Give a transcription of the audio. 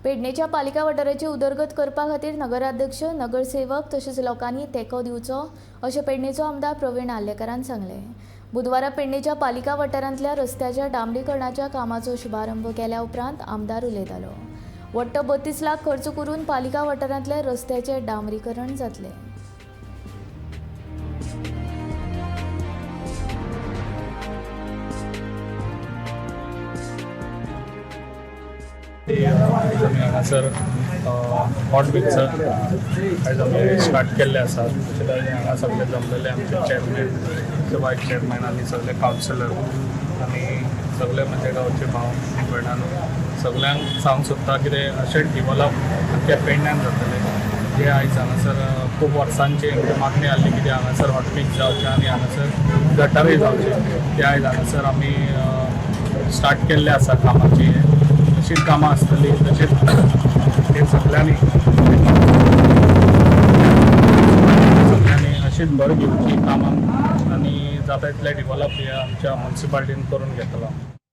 पेडणेच्या पालिका वाठाराची उदरगत करपा खातीर नगराध्यक्ष नगरसेवक तशेंच लोकांनी तेंको दिवचो अशें पेडणेचो आमदार प्रवीण आर्लेकरान सांगलें। बुधवारा पेडणेच्या पालिका वाठारांतल्या रस्त्याच्या डांबरीकरणाच्या कामाचो शुभारंभ केल्या उपरांत आमदार उलयतालो। वट्ट 32 लाख खर्च करून पालिका वाठारांतले रस्त्याचे डांबरीकरण जातले। हांगासर हॉट मिक्सर आयज आमी स्टार्ट केल्ले आसा। हांगा सगळे जमलेले आमचे चेअरमॅन वायस चेअरमॅन आनी सगळे कावन्सिलर आनी सगळे म्हणजे गांवचे भाव भयणांनो सगळ्यांक सांगूंक सोदता कितें अशें डिवलप आमच्या पेडण्यान जातलें जे आयज हांगासर खूब वर्सांची मागणी आसली कितें हांगासर हॉट मिक्स जावचें आनी हांगासर गटारय जावचें ते आयज हांगासर आमी स्टार्ट केल्ले आसा कामाची। अशीच कामां आसतली तशेंच ते सगळ्यांनी अशीच भर घेवची कामां आनी जाता तितले डिवलप हे आमच्या म्युन्सिपालिटीन करून घेतलो।